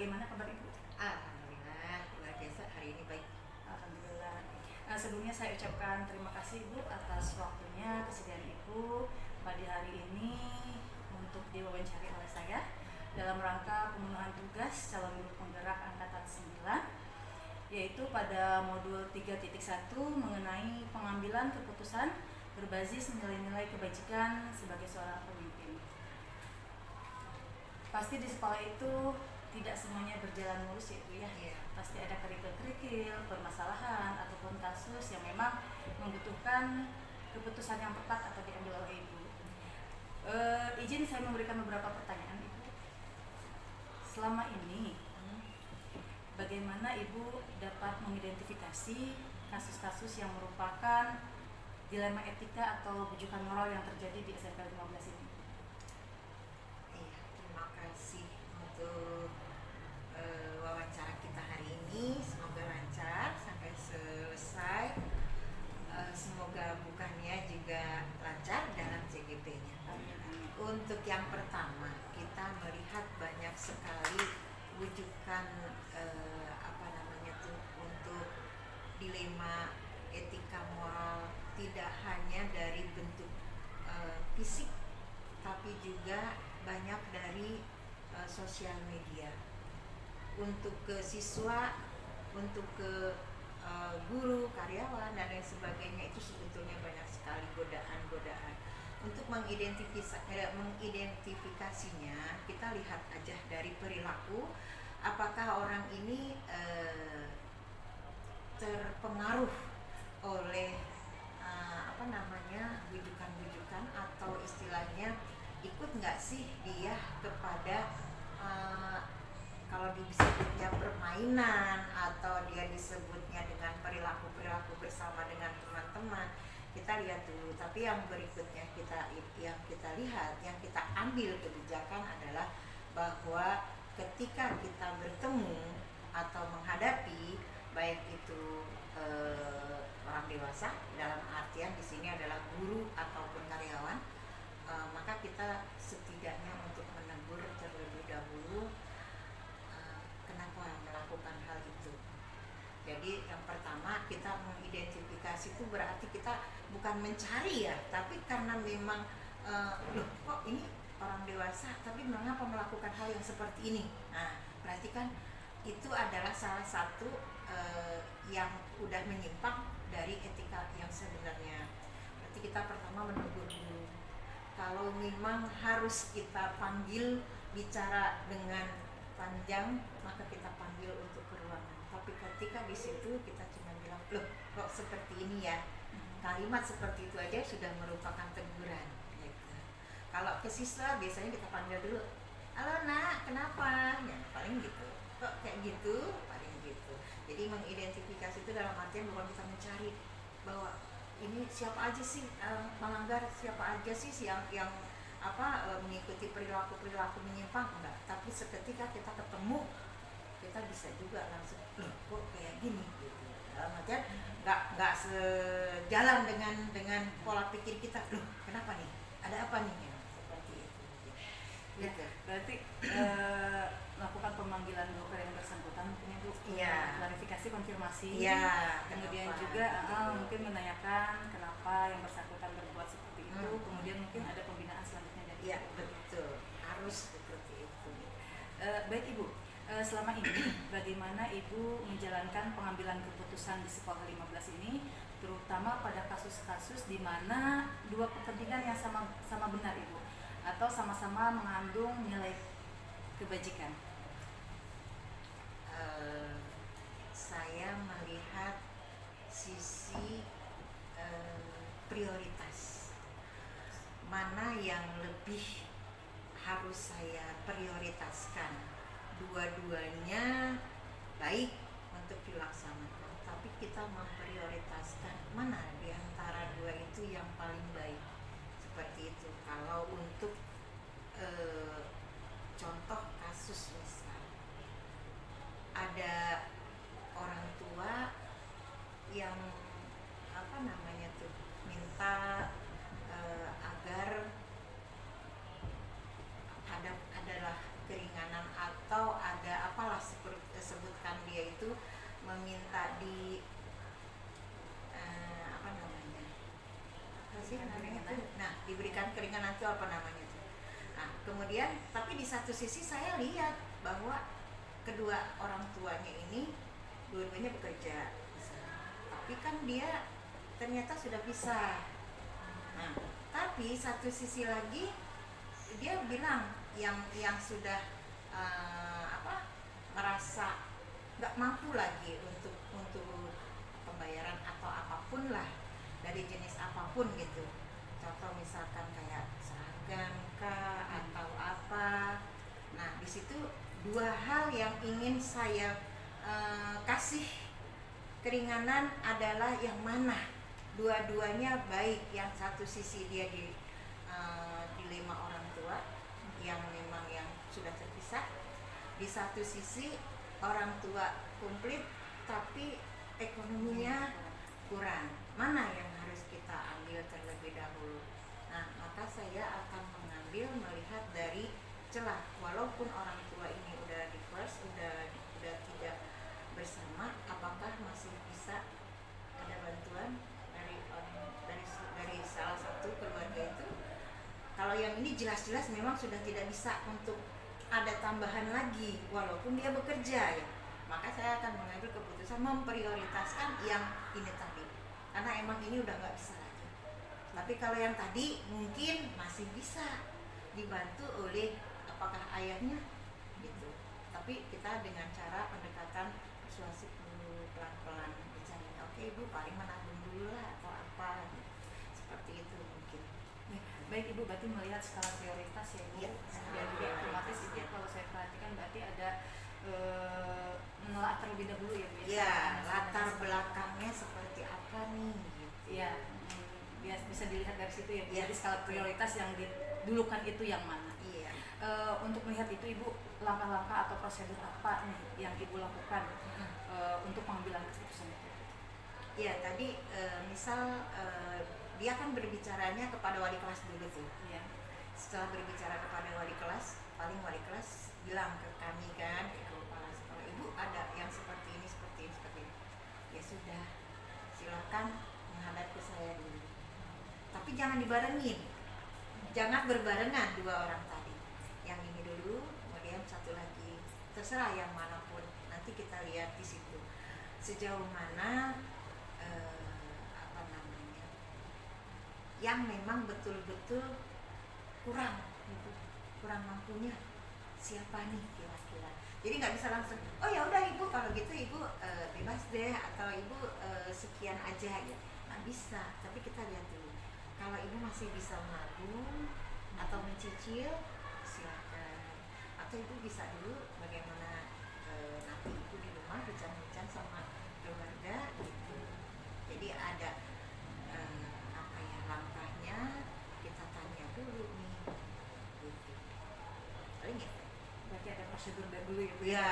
Bagaimana kabar Ibu? Alhamdulillah, luar biasa hari ini baik. Alhamdulillah. Sebelumnya saya ucapkan terima kasih Ibu atas waktunya, kesediaan Ibu pada hari ini untuk diwawancari oleh saya dalam rangka pemenuhan tugas calon guru penggerak angkatan 9, yaitu pada modul 3.1 mengenai pengambilan keputusan berbasis nilai-nilai kebajikan sebagai seorang pemimpin. Pasti di sekolah itu tidak semuanya berjalan mulus ya Ibu ya. Iya. Pasti ada kerikil-kerikil, permasalahan ataupun kasus yang memang membutuhkan keputusan yang tepat atau diambil oleh Ibu. Izin saya memberikan beberapa pertanyaan Ibu. Selama ini bagaimana Ibu dapat mengidentifikasi kasus-kasus yang merupakan dilema etika atau bujukan moral yang terjadi di SMP 15 ini? Iya, terima kasih untuk wawancara kita hari ini. Semoga lancar sampai selesai. Semoga bukannya juga lancar dalam CGP-nya. Untuk yang pertama, kita melihat banyak sekali wujukan untuk dilema etika moral, tidak hanya dari bentuk fisik, tapi juga banyak dari sosial media. Untuk ke siswa, untuk ke guru, karyawan dan lain sebagainya, itu sebetulnya banyak sekali godaan-godaan. Untuk mengidentifikasinya, kita lihat aja dari perilaku, apakah orang ini terpengaruh oleh bujukan-bujukan, atau istilahnya ikut nggak sih dia kepada kalau disebutnya permainan, atau dia disebutnya dengan perilaku bersama dengan teman-teman. Kita lihat dulu. Tapi yang berikutnya yang kita lihat, yang kita ambil kebijakan adalah bahwa ketika kita bertemu atau menghadapi, baik itu orang dewasa, dalam artian di sini adalah guru ataupun karyawan, maka kita setidaknya untuk menegur terlebih dahulu kenapa melakukan hal itu. Jadi yang pertama, kita mengidentifikasi itu berarti kita bukan mencari ya, tapi karena memang loh kok ini orang dewasa tapi mengapa melakukan hal yang seperti ini. Nah, berarti kan itu adalah salah satu yang udah menyimpang dari etika yang sebenarnya. Berarti kita pertama menegur dulu. Kalau memang harus kita panggil bicara dengan panjang, maka kita panggil untuk ke ruangan. Tapi ketika di situ kita cuma bilang, loh kok seperti ini ya, kalimat seperti itu aja sudah merupakan teguran gitu. Kalau ke siswa biasanya kita panggil dulu, halo nak, kenapa? Ya paling gitu. Kok kayak gitu? Paling gitu. Jadi mengidentifikasi itu dalam artian bukan kita mencari bahwa ini siapa aja sih melanggar, siapa aja sih yang mengikuti perilaku menyimpang, enggak. Tapi seketika kita ketemu, kita bisa juga langsung, loh kok kayak gini gitu. Dalam artian nggak sejalan dengan pola pikir kita, loh kenapa nih, ada apa nih ya, seperti itu gitu. Berarti melakukan pemanggilan broker yang bersangkutan mungkin Ibu, klarifikasi, konfirmasi, kemudian juga mungkin menanyakan kenapa yang bersangkutan berbuat seperti itu, kemudian mungkin ada pembinaan selanjutnya dari Iya, betul, harus seperti itu. Baik Ibu, selama ini bagaimana Ibu menjalankan pengambilan keputusan di sekolah 15 ini, terutama pada kasus-kasus di mana dua kepentingan yang sama benar Ibu, atau sama-sama mengandung nilai kebajikan? Saya melihat sisi prioritas, mana yang lebih harus saya prioritaskan. Dua-duanya baik untuk dilaksanakan, tapi kita memprioritaskan mana di antara dua itu yang paling baik, seperti itu. Kalau untuk contoh kasus misal, ada orang tua yang minta agar adalah keringanan atau ada apalah meminta di apa namanya? Apa sih namanya tuh? Nah, diberikan keringanan itu apa namanya tuh? Nah, kemudian tapi di satu sisi saya lihat bahwa kedua orang tuanya ini dua-duanya bekerja, tapi kan dia ternyata sudah bisa. Nah, tapi satu sisi lagi dia bilang yang sudah merasa nggak mampu lagi untuk pembayaran atau apapun lah, dari jenis apapun gitu. Contoh misalkan kayak seragam kah atau apa. Nah, di situ dua hal yang ingin saya kasih keringanan adalah yang mana? Dua-duanya baik. Yang satu sisi dia di dilema orang tua yang memang yang sudah terpisah, di satu sisi orang tua komplit tapi ekonominya kurang. Mana yang harus kita ambil terlebih dahulu? Nah, maka saya akan mengambil melihat dari celah. Walaupun orang tua ini udah divorce, udah tidak bersama, apakah masih bisa ada bantuan dari salah satu keluarga itu? Kalau yang ini jelas-jelas memang sudah tidak bisa untuk ada tambahan lagi walaupun dia bekerja ya. Maka saya akan mengambil keputusan memprioritaskan yang ini tadi, karena emang ini udah nggak bisa lagi. Tapi kalau yang tadi mungkin masih bisa dibantu oleh apakah ayahnya gitu. Tapi kita dengan cara pendekatan persuasif dulu, pelan-pelan bicaranya. Oke ibu, paling menabung dulu lah atau apa gitu. Seperti itu mungkin. Baik Ibu, berarti melihat skala prioritas ya Ibu. Ya, Dan juga otomatis itu ya, kalau saya perhatikan berarti ada menelaah terlebih dahulu ya Bu. Ya, latar belakangnya seperti apa nih gitu. Iya, bisa dilihat dari situ ya Bu. Ya. Jadi skala prioritas yang didulukan itu yang mana. Iya. Untuk melihat itu Ibu, langkah-langkah atau prosedur apa nih yang Ibu lakukan untuk pengambilan keputusan itu? Iya, tadi misal dia kan berbicaranya kepada wali kelas dulu tuh. Iya. Setelah berbicara kepada wali kelas, paling wali kelas bilang ke kami kan, ke kepala sekolah, ibu ada yang seperti ini, seperti ini. Ya sudah, silakan menghadap ke saya dulu. Tapi jangan dibarengin, jangan berbarengan dua orang tadi. Yang ini dulu, kemudian satu lagi, terserah yang manapun. Nanti kita lihat di situ sejauh mana yang memang betul-betul kurang mampunya siapa nih kira-kira. Jadi nggak bisa langsung oh ya udah ibu kalau gitu ibu bebas deh atau ibu sekian aja ya, nggak bisa. Tapi kita lihat dulu kalau ibu masih bisa menabung atau mencicil silakan, atau ibu bisa dulu bagaimana nanti ibu di rumah bincang-bincang sama keluarga gitu. Jadi ada langkahnya kita tanya dulu nih gitu. Paling gitu. Berarti ada prosedur dulu ya Bu. Iya,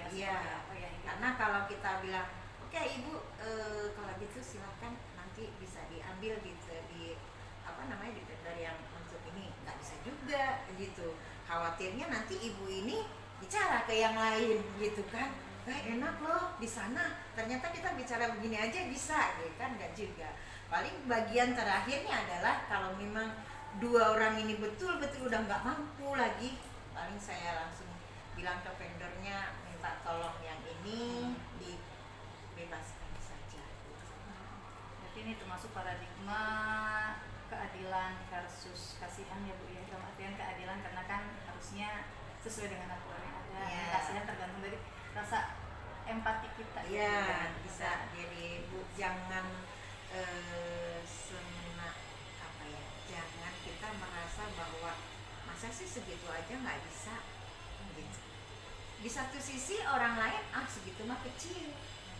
iya. Karena kalau kita bilang oke ibu kalau gitu silakan nanti bisa diambil gitu di apa namanya di tender yang untuk ini, nggak bisa juga gitu. Khawatirnya nanti ibu ini bicara ke yang lain gitu kan, enak loh di sana ternyata kita bicara begini aja bisa gitu kan, nggak juga. Paling bagian terakhirnya adalah kalau memang dua orang ini betul-betul udah nggak mampu lagi, paling saya langsung bilang ke vendornya minta tolong yang ini dibebaskan saja. Berarti ini termasuk paradigma keadilan versus kasihan ya Bu ya. Dalam artian keadilan karena kan harusnya sesuai dengan aturan yang ada. Yeah. Kasihan tergantung dari rasa empati kita. Iya, bisa. Jadi Bu jangan jangan kita merasa bahwa masa sih segitu aja nggak bisa gitu. Di satu sisi orang lain segitu mah kecil,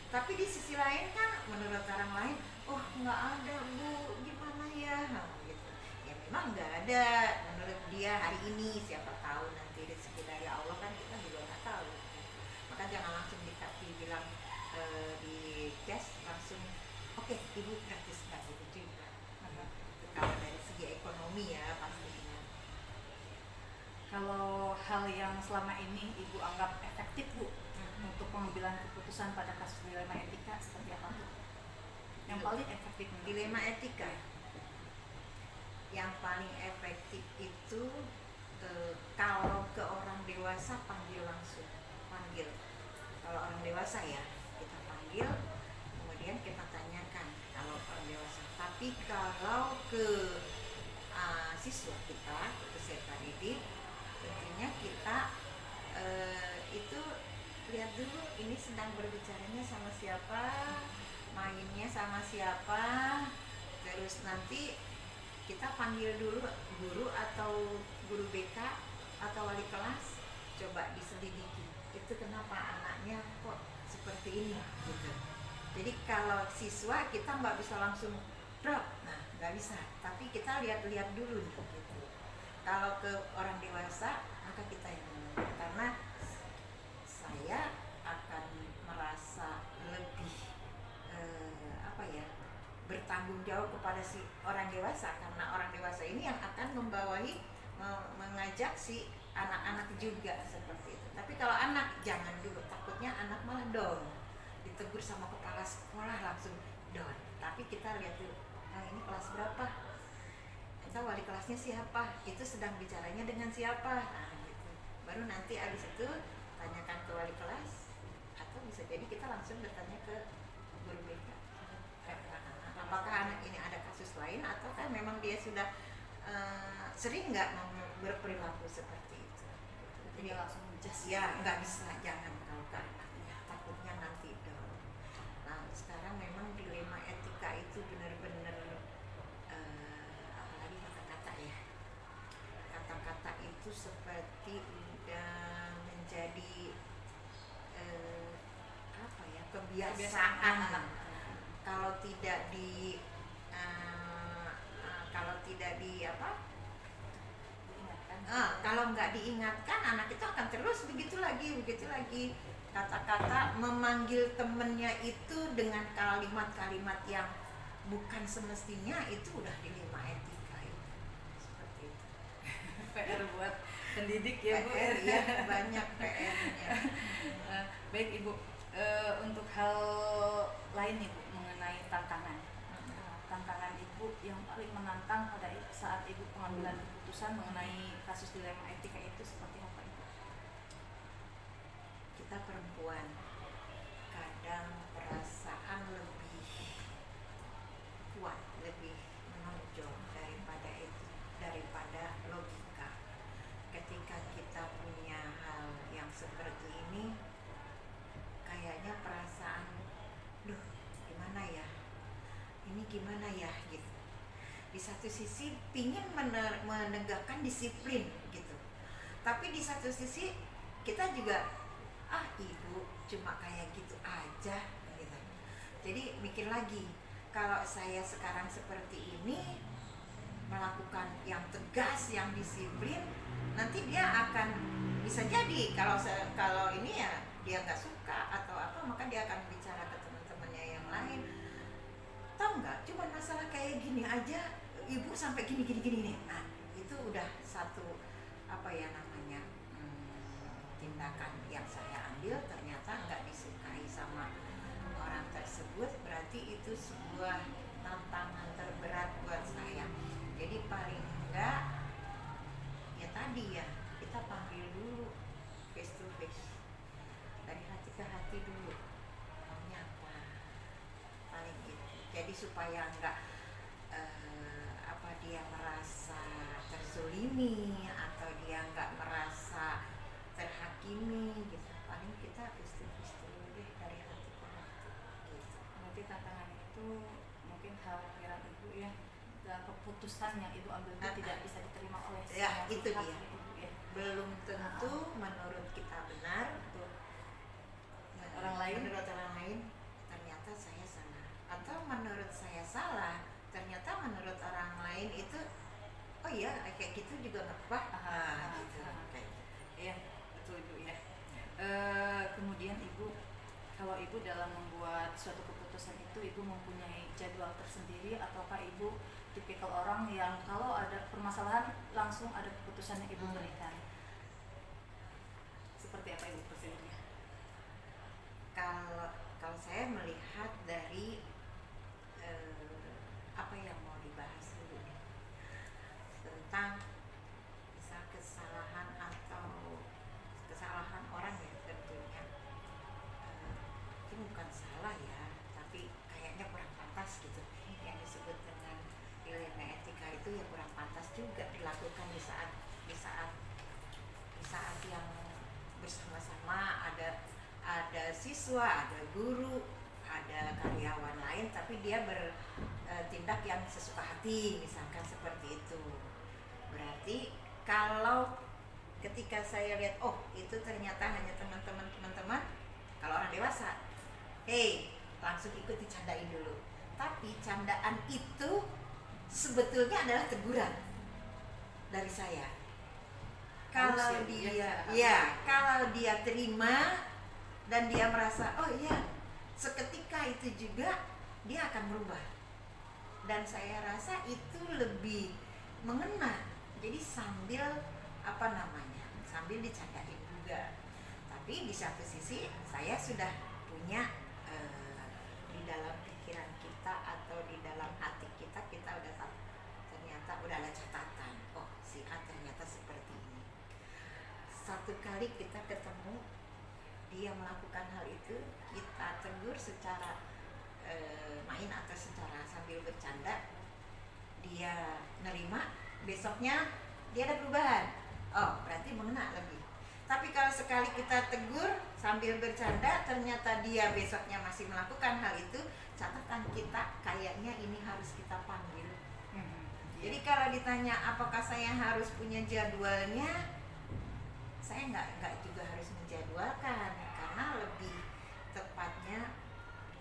tapi di sisi lain kan menurut orang lain oh nggak ada Bu gimana ya gitu. Ya memang nggak ada menurut dia hari ini, siapa tahu nanti rezeki dari Allah kan kita juga nggak tahu. Maka jangan langsung dibilang di tes langsung oke, ibu gratis nggak gitu juga. Kalau dari segi ekonomi ya pastinya. Kalau hal yang selama ini Ibu anggap efektif Bu untuk pengambilan keputusan pada kasus dilema etika seperti apa Bu? Yang paling efektif menurut Dilema Ibu? etika yang paling efektif itu kalau ke orang dewasa panggil langsung, panggil. Kalau orang dewasa ya kita panggil, kemudian kita tanyakan kalau orang dewasa. Tapi kalau ke siswa kita, ke peserta didik, tentunya kita itu lihat dulu ini sedang berbicaranya sama siapa, mainnya sama siapa, terus nanti kita panggil dulu guru atau guru BK atau wali kelas, coba diselidiki itu kenapa anaknya kok seperti ini gitu. Jadi kalau siswa kita nggak bisa langsung drop, nah nggak bisa, tapi kita lihat-lihat dulu gitu. Kalau ke orang dewasa maka kita yang menentukan, karena saya akan merasa lebih bertanggung jawab kepada si orang dewasa, karena orang dewasa ini yang akan membawahi mengajak si anak-anak juga seperti itu. Tapi kalau anak jangan dulu, takutnya anak malah down, ditegur sama kepala sekolah langsung down. Tapi kita lihat dulu, nah ini kelas berapa, kita wali kelasnya siapa, itu sedang bicaranya dengan siapa, nah gitu. Baru nanti abis itu tanyakan ke wali kelas, atau bisa jadi kita langsung bertanya ke guru BK. Apakah anak ini ada kasus lain atau kan memang dia sudah sering nggak berperilaku seperti itu. Jadi langsung menjas. Ya nggak bisa, jangan kalau ke anaknya, takutnya nanti down. Nah sekarang memang dilema etika itu benar-benar apalagi kata-kata ya. Kata-kata itu seperti udah menjadi kebiasaan. Kalau tidak di kalau nggak diingatkan, anak itu akan terus begitu lagi kata-kata memanggil temennya itu dengan kalimat-kalimat yang bukan semestinya, itu udah dilema etika itu. Seperti itu. PR buat pendidik ya Bu. PR ya, banyak PR-nya. Baik Ibu, untuk hal lain nih Bu mengenai tantangan. Tantangan Ibu yang paling menantang pada saat Ibu pengambilan keputusan mengenai kasus dilema etika itu seperti apa Ibu? Kita perempuan kadang perasaan lebih kuat, lebih menonjol daripada logika. Ketika kita punya hal yang seperti ini, kayaknya perasaan, duh gimana ya, ini gimana ya gitu. Di satu sisi pingin menegakkan disiplin gitu, tapi di satu sisi kita juga ibu cuma kayak gitu aja gitu. Jadi mikir lagi, kalau saya sekarang seperti ini melakukan yang tegas, yang disiplin, nanti dia akan bisa jadi kalau ini ya dia nggak suka atau apa, maka dia akan bicara ke teman-temannya yang lain. Tahu nggak, cuma masalah kayak gini aja ibu sampai gini nih. Nah itu udah satu tindakan yang saya ambil ternyata nggak disukai sama orang tersebut, berarti itu sebuah tantangan terberat buat saya. Jadi paling enggak ya tadi ya, kita panggil dulu face to face, dari hati ke hati dulu, maunya apa, paling gitu. Jadi supaya enggak dia merasa terzolimi atau dia enggak merasa terhakimi gitu. Paling kita face to face dulu deh, dari hati ke hati gitu. Berarti tantangan itu mungkin khawatiran Ibu ya, dan keputusan yang Ibu ambil itu tidak bisa diterima oleh ya, itu pihak, dia Ibu, ya. Belum tentu menurut kita benar, menurut orang lain ternyata saya salah, atau menurut saya salah ternyata menurut orang lain itu oh iya kayak gitu juga nggak apa-apa gitu. Iya betul Ibu ya. Kemudian Ibu, kalau Ibu dalam membuat suatu keputusan itu Ibu mempunyai jadwal tersendiri, ataukah Ibu tipikal orang yang kalau ada permasalahan langsung ada keputusan yang Ibu berikan? Seperti apa Ibu prosedurnya? ada siswa, ada guru, ada karyawan lain, tapi dia bertindak yang sesuka hati, misalkan seperti itu. Berarti kalau ketika saya lihat, oh itu ternyata hanya teman-teman, kalau orang dewasa, langsung ikut dicandain dulu. Tapi candaan itu sebetulnya adalah teguran dari saya. Kalau kalau dia terima dan dia merasa, oh iya, seketika itu juga dia akan berubah. Dan saya rasa itu lebih mengena. Jadi sambil sambil dicandain juga. Tapi di satu sisi saya sudah punya di dalam pikiran kita atau di dalam hati kita udah tahu, ternyata udah ada catatan. Oh, si A ternyata seperti ini. Satu kali kita ketemu dia melakukan hal itu, kita tegur secara main atau secara sambil bercanda, dia nerima, besoknya dia ada perubahan. Oh, berarti mengena lebih. Tapi kalau sekali kita tegur sambil bercanda, ternyata dia besoknya masih melakukan hal itu, catatan kita kayaknya ini harus kita panggil. Jadi kalau ditanya apakah saya harus punya jadwalnya, saya nggak juga harus menjadwalkan, karena lebih tepatnya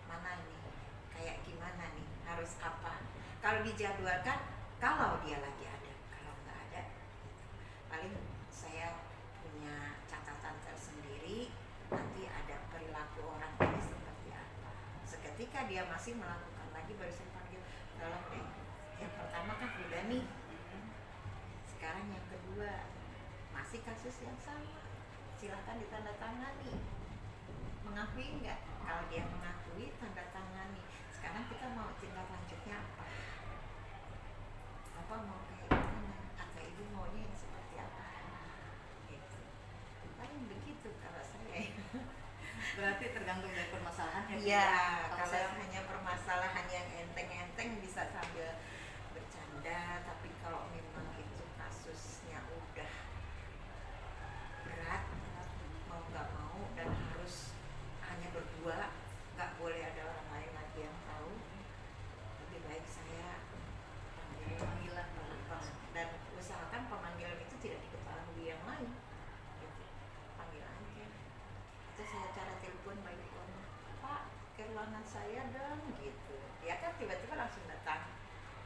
mana nih, kayak gimana nih, harus apa. Kalau dijadwalkan, kalau dia lagi ada, kalau nggak ada, paling saya punya catatan tersendiri. Nanti ada perilaku orang ini seperti apa. Seketika dia masih melakukan lagi, baru saya panggil, tolong deh. Yang pertama kan udah nih, sekarang yang kedua masih kasus yang sama, silakan ditandatangani. Mengakui enggak? Kalau dia mengakui, tanda tangani. Sekarang kita mau tindak lanjutnya apa? Apa mau kayak gimana? Atau ibu maunya yang seperti apa? Gitu. Paling begitu kalau saya. Berarti tergantung dari permasalahan ya. Iya, kalau hanya permasalahan yang enteng-enteng bisa sambil bercanda, tapi kalau memang itu kasusnya udah berat, mau nggak mau, dan harus hanya berdua, nggak boleh ada orang lain lagi yang tahu, lebih baik saya panggilan dan usahakan pemanggilan itu tidak diketahui yang lain, gitu. Panggil aja. Itu saya cara telepon by phone, Pak, ke ruangan saya dong, gitu. Dia kan tiba-tiba langsung datang,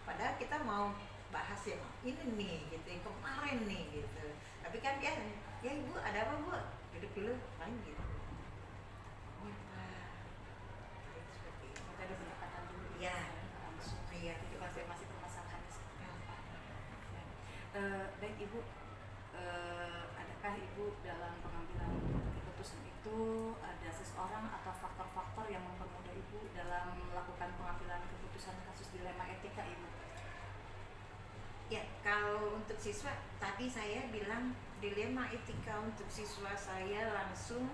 padahal kita mau bahas yang ini nih, gitu, yang kemarin nih, gitu. Tapi kan dia, ya ibu ada apa bu, duduk dulu, paling gitu. Iya Pak, paling seperti itu. Kita ada pendekatan dulu. Iya, langsung. Iya, Itu konfirmasi permasalahannya seperti apa. Baik ibu, adakah ibu dalam pengambilan keputusan itu ada seseorang atau faktor-faktor yang mempermudah ibu dalam melakukan pengambilan keputusan kasus dilema etika ibu? Ya, kalau untuk siswa tadi saya bilang dilema etika untuk siswa saya langsung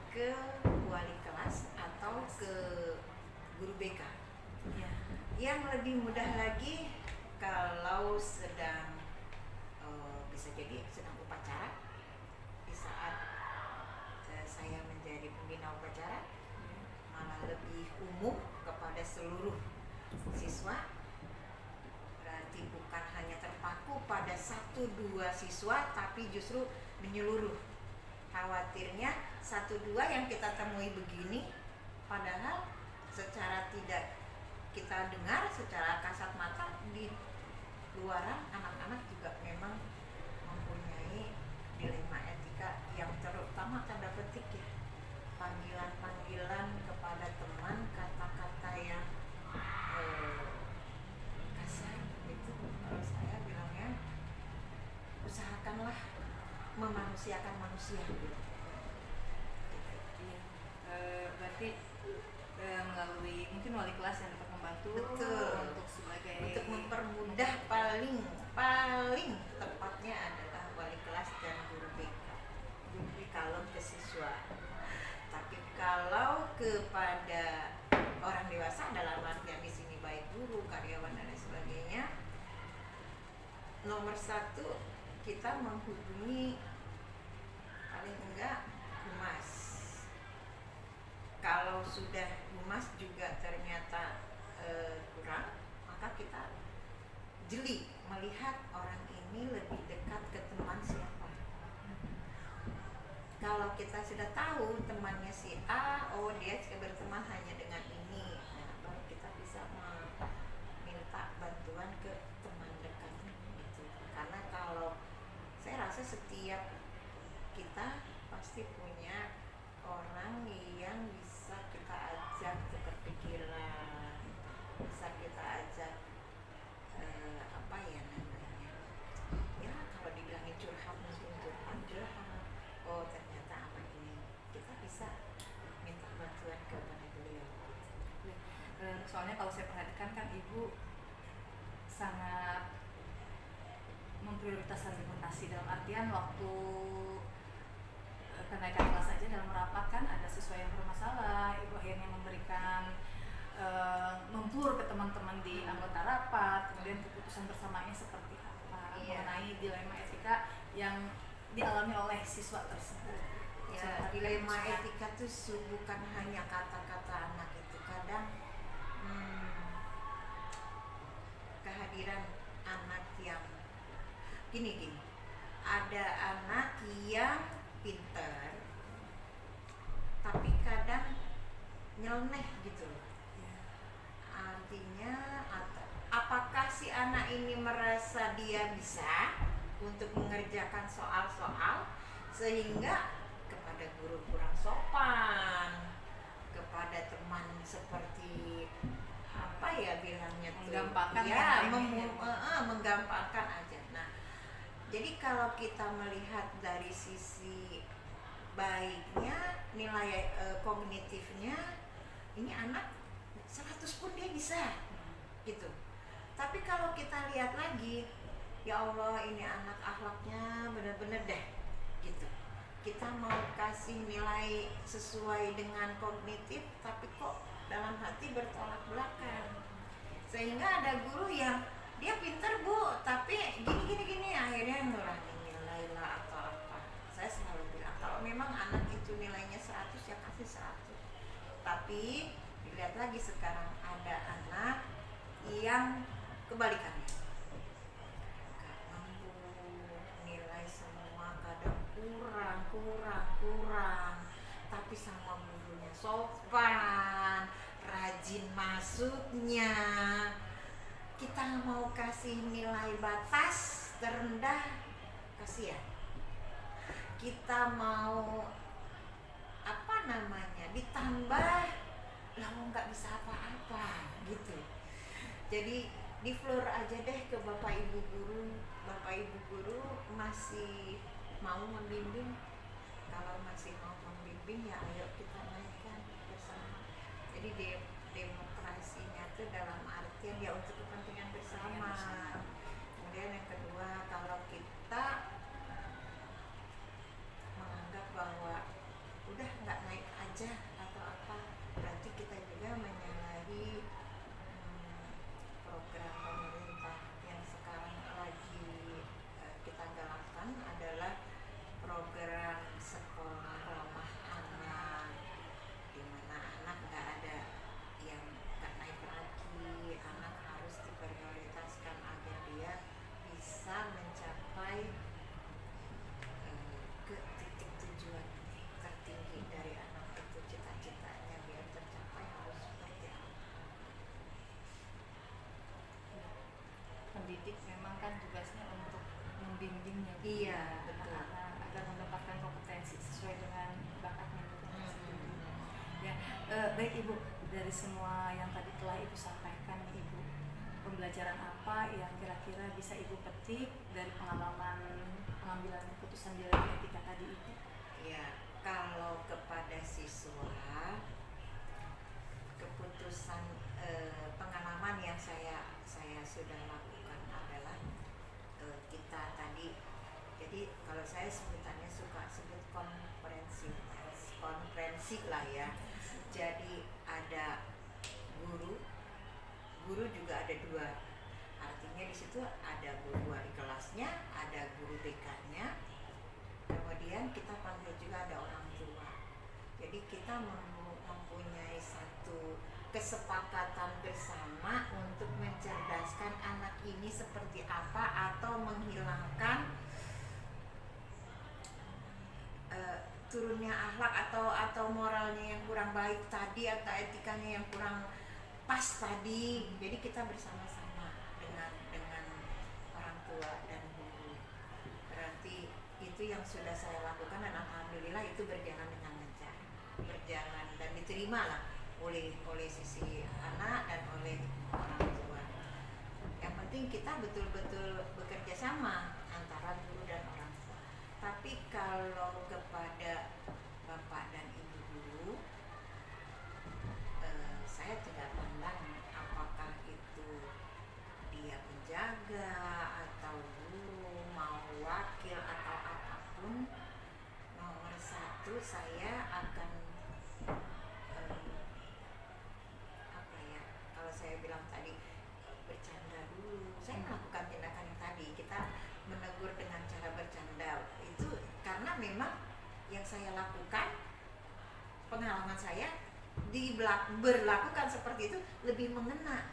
ke wali kelas atau ke guru BK. Ya. Yang lebih mudah lagi kalau sedang bisa jadi sedang upacara, di saat saya menjadi pembina upacara, malah lebih umum kepada seluruh siswa. Berarti bukan hanya terpaku pada 1-2 siswa, tapi justru menyeluruh. Khawatirnya 1-2 yang kita temui begini, padahal secara tidak kita dengar, secara kasat mata di luaran anak-anak juga memang mempunyai dilema etika yang terutama tanda petik ya, panggilan-panggilan kepada teman, kata-kata yang kasar itu. Kalau saya bilangnya usahakanlah memanusiakan manusia gitu. Iya. Berarti melalui mungkin wali kelas yang dapat membantu. Betul. Untuk mempermudah paling tepatnya adalah wali kelas dan guru BK. Kalau ke siswa. Tapi kalau kepada orang dewasa dalam artian di sini baik guru, karyawan dan lain sebagainya, nomor 1 kita menghubungi paling enggak humas sudah humas juga ternyata kurang, maka kita jeli melihat orang ini lebih dekat ke teman siapa. Kalau kita sudah tahu temannya si A, oh dia berteman hanya dengan ini, nah, baru kita bisa minta bantuan ke teman dekatnya gitu. Karena kalau saya rasa setiap kita pasti punya orang yang bisa kita ajak tukar pikiran, bisa kita ajak apa ya namanya, ya kalau dibilangin curhat mungkin curhat, oh ternyata anak ini kita bisa minta bantuan kepada beliau. Soalnya kalau saya perhatikan kan ibu sangat memprioritaskan demokrasi, dalam artian waktu kenaikan kelas aja dalam rapat kan ada siswa yang bermasalah, ibu akhirnya memberikan mempur ke teman-teman di anggota rapat, kemudian keputusan bersamanya seperti apa mengenai dilema etika yang dialami oleh siswa tersebut. Ya, dilema etika itu bukan hanya kata-kata anak itu, kadang kehadiran anak yang gini, ada anak yang pinter tapi kadang nyeleneh gitu loh. Artinya apakah si anak ini merasa dia bisa untuk mengerjakan soal-soal sehingga kepada guru kurang sopan, kepada teman seperti apa ya bilangnya tuh, menggampangkan ya menggampangkan aja. Nah, jadi kalau kita melihat dari sisi baiknya, nilai kognitifnya, ini anak 100 pun dia bisa gitu. Tapi kalau kita lihat lagi, ya Allah ini anak akhlaknya benar-benar deh gitu. Kita mau kasih nilai sesuai dengan kognitif, tapi kok dalam hati bertolak belakang. Sehingga ada guru yang dia pinter bu, tapi gini, akhirnya ngurangin nilai lah atau apa. Saya selalu bilang kalau memang anak itu nilainya 100 ya kasih 100. Tapi dilihat lagi sekarang ada anak yang kebalikannya, gak mampu, nilai semua kadang kurang, tapi sama gurunya sopan, rajin masuknya. Kita mau kasih nilai batas terendah, kasihan. Kita mau apa namanya ditambah, lah nggak bisa apa-apa gitu. Jadi di floor aja deh ke bapak ibu guru masih mau membimbing. Kalau masih mau membimbing ya ayo kita naikkan bersama. Jadi demokrasinya itu dalam artian ya untuk kepentingan bersama. Kemudian yang kedua, kalau kita menganggap bahwa udah nggak naik aja atau apa, berarti kita juga menyalahi program pemerintah yang sekarang lagi kita galakkan adalah program sekolah ramah anak, di mana anak nggak ada yang nggak naik lagi, anak harus diprioritaskan agar dia bisa mencapai ke titik tujuan tertinggi dari anak itu, cita-citanya biar tercapai harus seperti apa. Pendidik memang kan tugasnya untuk membimbingnya, Iya, betul. agar mendapatkan kompetensi sesuai dengan bakatnya. Ya, baik Ibu, dari semua yang tadi telah Ibu sampaikan, Ibu, pembelajaran apa yang kira-kira bisa Ibu petik dari pengalaman pengambilan keputusan dilema etika tadi itu? Ya, kalau kepada siswa, keputusan pengalaman yang saya sudah lakukan adalah kita tadi, jadi kalau saya sebutannya suka sebut konferensi lah ya. Jadi ada guru juga ada dua, artinya di situ ada guru wali kelasnya, ada guru BK-nya, kemudian kita panggil juga ada orang tua. Jadi kita mempunyai mempunyai satu kesepakatan bersama untuk mencerdaskan anak ini seperti apa, atau menghilangkan turunnya akhlak atau moralnya yang kurang baik tadi, atau etikanya yang kurang pas tadi. Jadi kita bersama-sama dengan orang tua dan guru. Berarti itu yang sudah saya lakukan, dan alhamdulillah itu berjalan dengan lancar, berjalan dan diterima lah oleh sisi anak dan oleh orang tua. Yang penting kita betul-betul bekerja sama antara guru dan orang tua. Tapi kalau kepada bapak dan ibu guru, saya tidak pandang apakah itu dia penjaga atau guru, mau wakil atau apapun. Nomor satu, saya akan kalau saya bilang tadi, bercanda dulu. Saya melakukan tindakan yang tadi, kita menegur dengan cara bercanda. Itu karena memang yang saya lakukan, pengalaman saya berlakukan seperti itu lebih mengena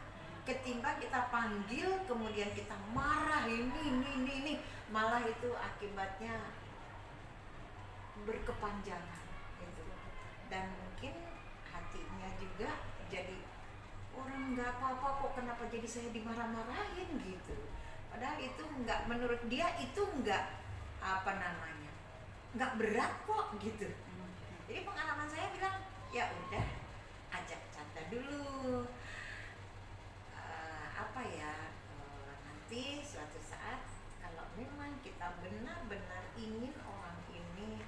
ketimbang kita panggil kemudian kita marah, ini malah itu akibatnya berkepanjangan gitu. Dan mungkin hatinya juga jadi, orang nggak apa-apa kok, kenapa jadi saya dimarah-marahin gitu. Padahal itu nggak, menurut dia itu nggak nggak berat kok gitu. Jadi pengalaman saya bilang, ya udah, ajak canda dulu. Nanti suatu saat kalau memang kita benar-benar ingin orang ini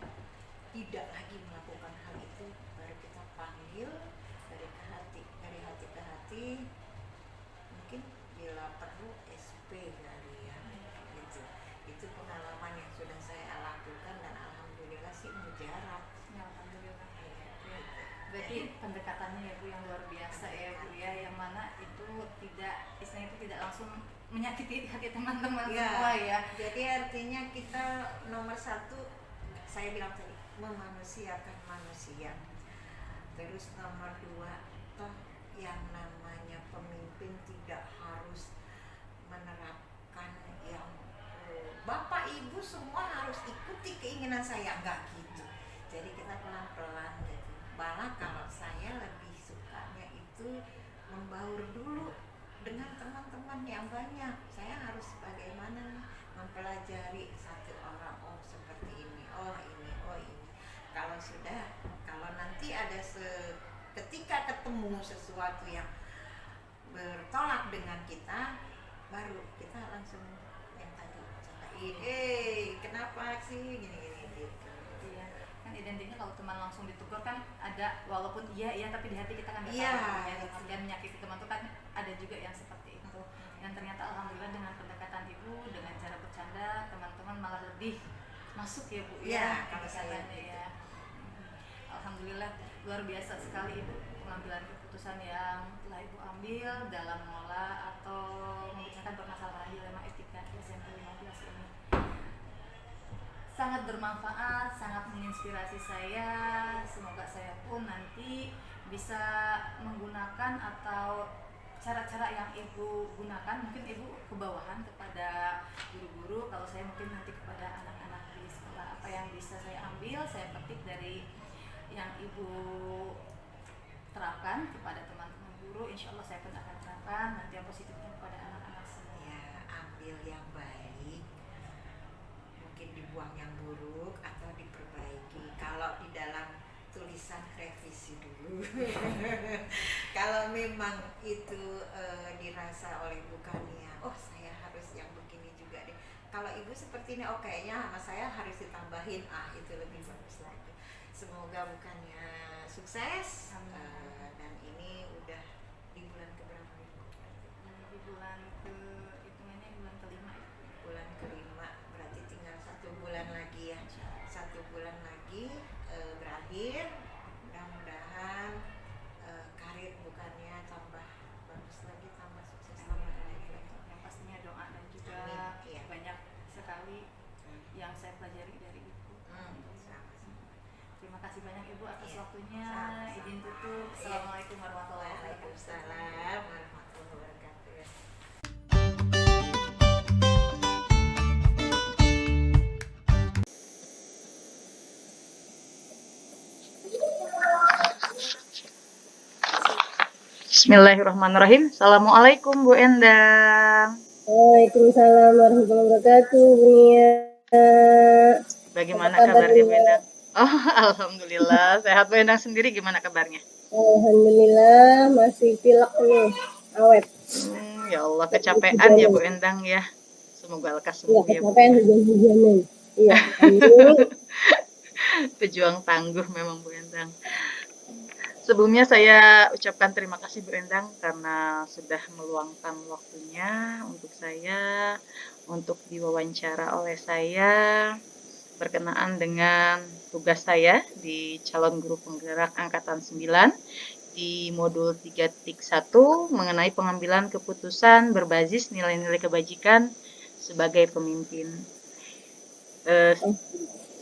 tidak lagi melakukan hal itu, baru kita panggil dari hati ke hati. Mungkin bila perlu SP kali ya gitu. Itu pengalaman yang sudah saya lakukan, dan alhamdulillah sih mujarab. Alhamdulillah. Berarti pendekatannya ya Bu yang luar biasa ya Bu ya, yang mana itu istilahnya itu tidak langsung menyakiti hati teman-teman semua ya. Jadi artinya kita nomor satu, saya bilang tadi, memanusiakan manusia. Terus nomor dua, toh yang namanya pemimpin tidak harus menerapkan yang bapak ibu semua harus ikuti keinginan saya, enggak gitu. Jadi kita pelan-pelan gitu. Malah kalau saya lebih sukanya itu membaur dulu dengan teman-teman yang banyak. Saya harus bagaimana mempelajari satu orang, oh seperti ini, oh ini. Kalau nanti ada ketika ketemu sesuatu yang bertolak dengan kita, baru kita langsung yang tadi catain, kenapa sih gini gitu. Iya, kan identiknya kalau teman langsung ditegur kan ada, walaupun iya tapi di hati kita kan nggak Iya, tahu ya, gitu. dan menyakiti teman itu kan ada juga yang seperti itu. Dan ternyata alhamdulillah dengan pendekatan ibu, dengan cara bercanda, teman-teman malah lebih masuk ya Bu Iya, kalau saya pendekatannya ya. Alhamdulillah luar biasa sekali Ibu pengambilan keputusan yang telah Ibu ambil dalam mengolah atau membicarakan permasalahan dilema etika di SMP 15 ini. Sangat bermanfaat, sangat menginspirasi saya. Semoga saya pun nanti bisa menggunakan atau cara-cara yang Ibu gunakan. Mungkin Ibu kebawahan kepada guru-guru, kalau saya mungkin nanti kepada anak-anak di sekolah. Apa yang bisa saya ambil, saya petik dari yang Ibu terapkan kepada teman-teman guru, insya Allah saya pun akan terapkan nanti yang positifnya kepada anak-anak semua. Ya, ambil yang baik, mungkin dibuang yang buruk atau diperbaiki. Kalau di dalam tulisan revisi dulu. Kalau memang itu dirasa oleh bukannya, oh saya harus yang begini juga deh. Kalau ibu seperti ini, oh kayaknya sama saya harus ditambahin, itu lebih bagus lagi. Semoga bukannya sukses. Dan ini udah di bulan keberapa ibu? Di bulan hitungannya bulan kelima ya. Bulan kelima, berarti tinggal 1 bulan lagi ya. 1 bulan lagi berakhir. Mudah-mudahan karir bukannya tambah bagus lagi, tambah sukses, tambah baik lagi. Yang pastinya doa dan juga Iya. banyak sekali yang saya pelajari dari Ibu. Sama-sama. Terima kasih banyak Ibu atas Iya. waktunya. Sama-sama. Izin tutup. cukup. Assalamualaikum warahmatullahi wabarakatuh. Waalaikumsalam warahmatullahi wabarakatuh. Bismillahirrahmanirrahim. Assalamualaikum Bu Endang. Waalaikumsalam warahmatullahi wabarakatuh, Bu Nia. Bagaimana Apa kabar, kabarnya Bu Nia? Endang? Oh, alhamdulillah. Sehat Bu Endang sendiri gimana kabarnya? Alhamdulillah masih pilek nih, awet. Ya Allah, kecapean ya Bu Hujanan. Endang ya. Semoga lekas Iya, sembuh ya Bu kecapean ya. hujan-hujanan. Iya, amin. Pejuang tangguh memang Bu Endang. Sebelumnya saya ucapkan terima kasih Bu Endang karena sudah meluangkan waktunya untuk saya, untuk diwawancara oleh saya berkenaan dengan tugas saya di calon guru penggerak Angkatan 9 di modul 3.1 mengenai pengambilan keputusan berbasis nilai-nilai kebajikan sebagai pemimpin.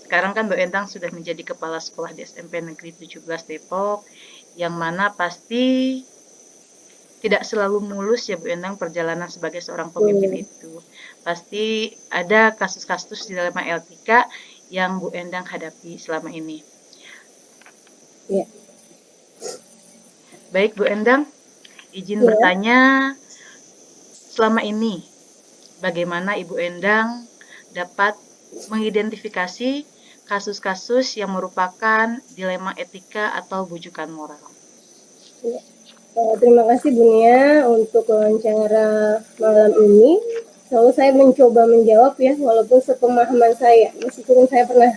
Sekarang kan Bu Endang sudah menjadi kepala sekolah di SMP Negeri 17 Depok, yang mana pasti tidak selalu mulus ya Bu Endang perjalanan sebagai seorang pemimpin itu. Pasti ada kasus-kasus di dalam etika yang Bu Endang hadapi selama ini. Iya. Baik Bu Endang, izin Iya. bertanya, selama ini bagaimana Ibu Endang dapat mengidentifikasi kasus-kasus yang merupakan dilema etika atau bujukan moral? Iya. Terima kasih Bu Nia untuk wawancara malam ini. Selalu saya mencoba menjawab ya, walaupun sepemahaman saya. Meskipun saya pernah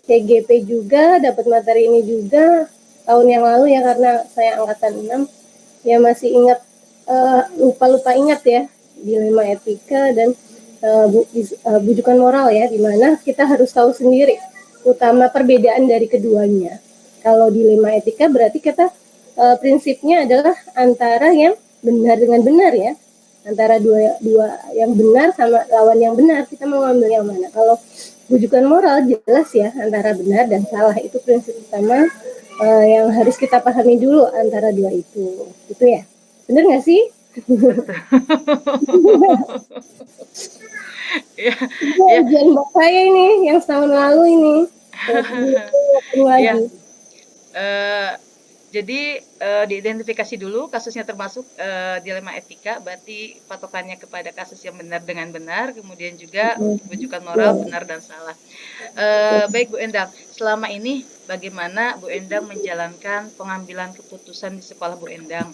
TGP juga, dapat materi ini juga tahun yang lalu ya, karena saya angkatan 6. Ya masih ingat, lupa-lupa ingat ya, dilema etika dan bujukan moral ya, dimana kita harus tahu sendiri utama perbedaan dari keduanya. Kalau dilema etika berarti kita prinsipnya adalah antara yang benar dengan benar ya, antara dua yang benar sama lawan yang benar, kita mau ngambil yang mana. Kalau bujukan moral jelas ya, antara benar dan salah, itu prinsip utama yang harus kita pahami dulu antara dua itu, gitu ya. Bener nggak sih? Ya, Itu ya, ujian buat saya ini, yang setahun lalu ini. Ketemu lagi. ya. Jadi diidentifikasi dulu kasusnya termasuk dilema etika, berarti patokannya kepada kasus yang benar dengan benar, kemudian juga untuk bujukan moral benar dan salah. Baik Bu Endang, selama ini bagaimana Bu Endang menjalankan pengambilan keputusan di sekolah Bu Endang,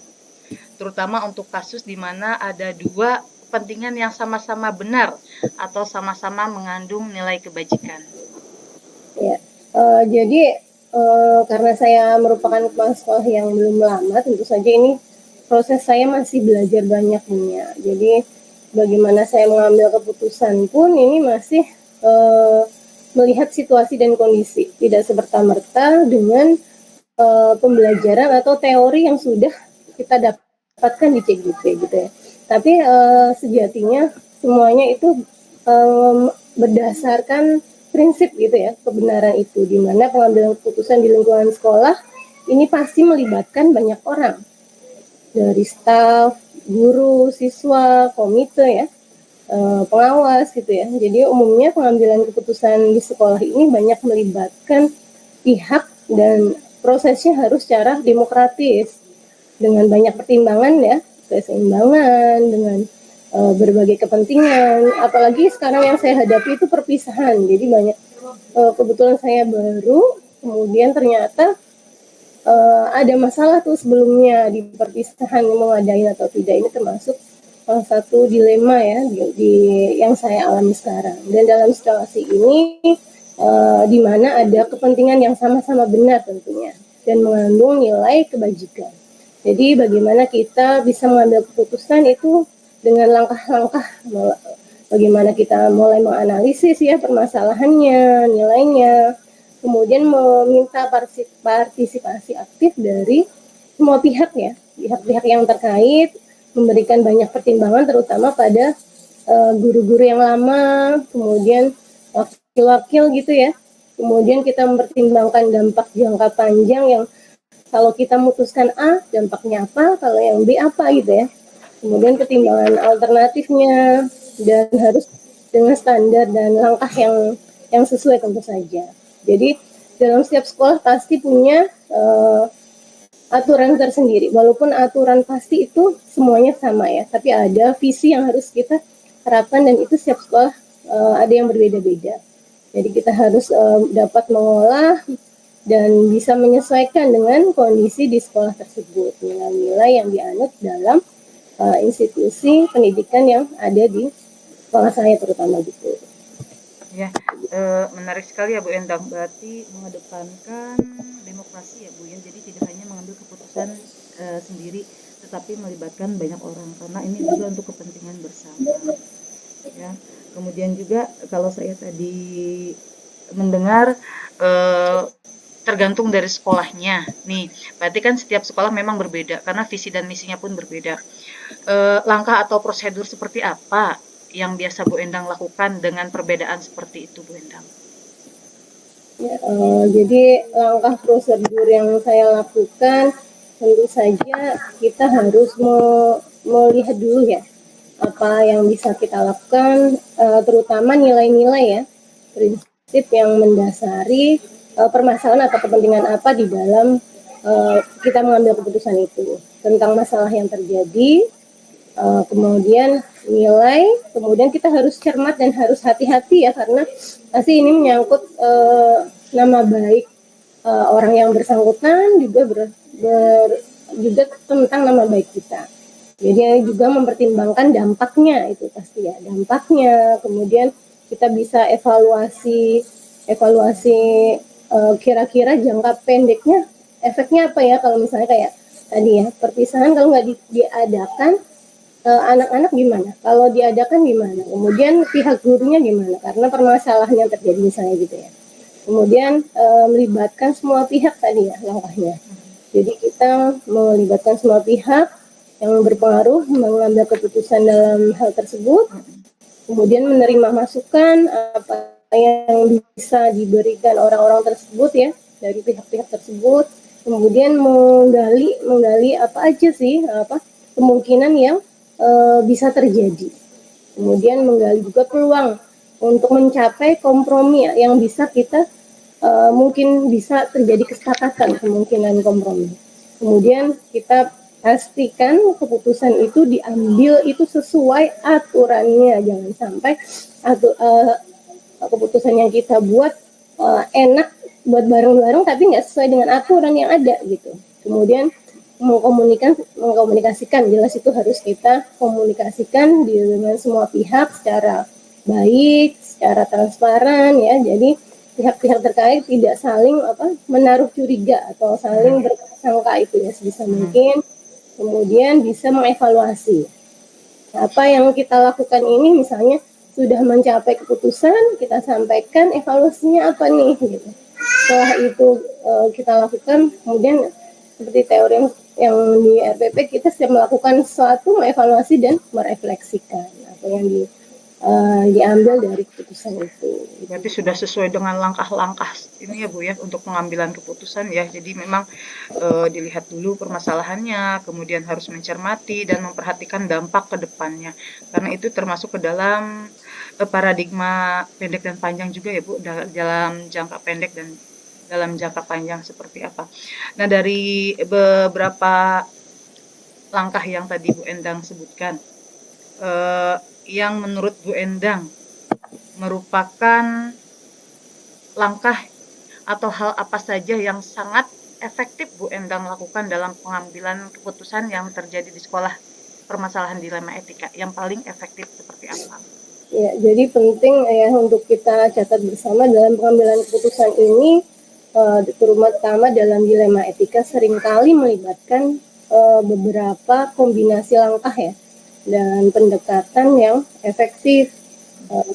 terutama untuk kasus di mana ada dua kepentingan yang sama-sama benar atau sama-sama mengandung nilai kebajikan? Ya, jadi karena saya merupakan kepala sekolah yang belum lama, tentu saja ini proses saya masih belajar banyak punya. Jadi bagaimana saya mengambil keputusan pun ini masih melihat situasi dan kondisi, tidak semerta-merta dengan pembelajaran atau teori yang sudah kita dapatkan di CGP gitu ya. Tapi sejatinya semuanya itu berdasarkan prinsip gitu ya, kebenaran itu, di mana pengambilan keputusan di lingkungan sekolah ini pasti melibatkan banyak orang, dari staf, guru, siswa, komite ya, pengawas gitu ya. Jadi umumnya pengambilan keputusan di sekolah ini banyak melibatkan pihak dan prosesnya harus secara demokratis dengan banyak pertimbangan ya, keseimbangan dengan berbagai kepentingan. Apalagi sekarang yang saya hadapi itu perpisahan, jadi banyak kebetulan saya baru, kemudian ternyata ada masalah tuh sebelumnya di perpisahan, mau ngadain atau tidak. Ini termasuk salah satu dilema ya yang saya alami sekarang. Dan dalam situasi ini di mana ada kepentingan yang sama-sama benar tentunya dan mengandung nilai kebajikan. Jadi bagaimana kita bisa mengambil keputusan itu dengan langkah-langkah, bagaimana kita mulai menganalisis ya permasalahannya, nilainya, kemudian meminta partisipasi aktif dari semua pihak ya, pihak-pihak yang terkait, memberikan banyak pertimbangan terutama pada guru-guru yang lama, kemudian wakil-wakil gitu ya. Kemudian kita mempertimbangkan dampak jangka panjang yang kalau kita memutuskan A, dampaknya apa, kalau yang B apa gitu ya. Kemudian pertimbangan alternatifnya, dan harus dengan standar dan langkah yang sesuai tentu saja. Jadi dalam setiap sekolah pasti punya aturan tersendiri. Walaupun aturan pasti itu semuanya sama ya, tapi ada visi yang harus kita terapkan dan itu setiap sekolah ada yang berbeda-beda. Jadi kita harus dapat mengolah dan bisa menyesuaikan dengan kondisi di sekolah tersebut dengan nilai yang dianut dalam institusi pendidikan yang ada di sekolah saya terutama gitu. Ya, menarik sekali ya Bu Endang. Berarti mengedepankan demokrasi ya Bu ya. Jadi tidak hanya mengambil keputusan sendiri, tetapi melibatkan banyak orang karena ini juga untuk kepentingan bersama. Ya. Kemudian juga kalau saya tadi mendengar tergantung dari sekolahnya. Nih, berarti kan setiap sekolah memang berbeda karena visi dan misinya pun berbeda. Langkah atau prosedur seperti apa yang biasa Bu Endang lakukan dengan perbedaan seperti itu, Bu Endang? Ya, jadi langkah prosedur yang saya lakukan tentu saja kita harus melihat dulu ya apa yang bisa kita lakukan, terutama nilai-nilai ya, prinsip yang mendasari permasalahan atau kepentingan apa di dalam kita mengambil keputusan itu tentang masalah yang terjadi, kemudian nilai, kemudian kita harus cermat dan harus hati-hati ya karena pasti ini menyangkut nama baik orang yang bersangkutan juga juga tentang nama baik kita. Jadi juga mempertimbangkan dampaknya itu pasti ya dampaknya, kemudian kita bisa evaluasi kira-kira jangka pendeknya efeknya apa ya kalau misalnya kayak tadi ya perpisahan kalau nggak diadakan anak-anak gimana, kalau diadakan gimana, kemudian pihak gurunya gimana karena permasalahan yang terjadi misalnya gitu ya, kemudian melibatkan semua pihak tadi ya langkahnya. Jadi kita melibatkan semua pihak yang berpengaruh mengambil keputusan dalam hal tersebut, kemudian menerima masukan apa yang bisa diberikan orang-orang tersebut ya dari pihak-pihak tersebut, kemudian menggali apa aja sih kemungkinan yang bisa terjadi, kemudian menggali juga peluang untuk mencapai kompromi yang bisa kita mungkin bisa terjadi kesepakatan kemungkinan kompromi, kemudian kita pastikan keputusan itu diambil itu sesuai aturannya, jangan sampai keputusan yang kita buat enak buat bareng-bareng tapi nggak sesuai dengan aturan yang ada gitu. Kemudian mengkomunikasikan, jelas itu harus kita komunikasikan dengan semua pihak secara baik, secara transparan ya. Jadi pihak-pihak terkait tidak saling menaruh curiga atau saling berprasangka itu ya sebisa mungkin. Kemudian bisa mengevaluasi apa yang kita lakukan ini, misalnya sudah mencapai keputusan, kita sampaikan evaluasinya apa nih gitu. Setelah itu kita lakukan, kemudian seperti teori yang di RPP, kita setiap melakukan sesuatu mengevaluasi dan merefleksikan apa yang diambil dari keputusan itu. Berarti sudah sesuai dengan langkah-langkah ini ya Bu ya untuk pengambilan keputusan ya. Jadi memang dilihat dulu permasalahannya, kemudian harus mencermati dan memperhatikan dampak ke depannya. Karena itu termasuk ke dalam paradigma pendek dan panjang juga ya Bu, dalam jangka pendek dan dalam jangka panjang seperti apa. Nah, dari beberapa langkah yang tadi Bu Endang sebutkan, yang menurut Bu Endang merupakan langkah atau hal apa saja yang sangat efektif Bu Endang lakukan dalam pengambilan keputusan yang terjadi di sekolah permasalahan dilema etika, yang paling efektif seperti apa? Ya, jadi penting ya untuk kita catat bersama dalam pengambilan keputusan ini, terutama dalam dilema etika seringkali melibatkan beberapa kombinasi langkah ya dan pendekatan yang efektif,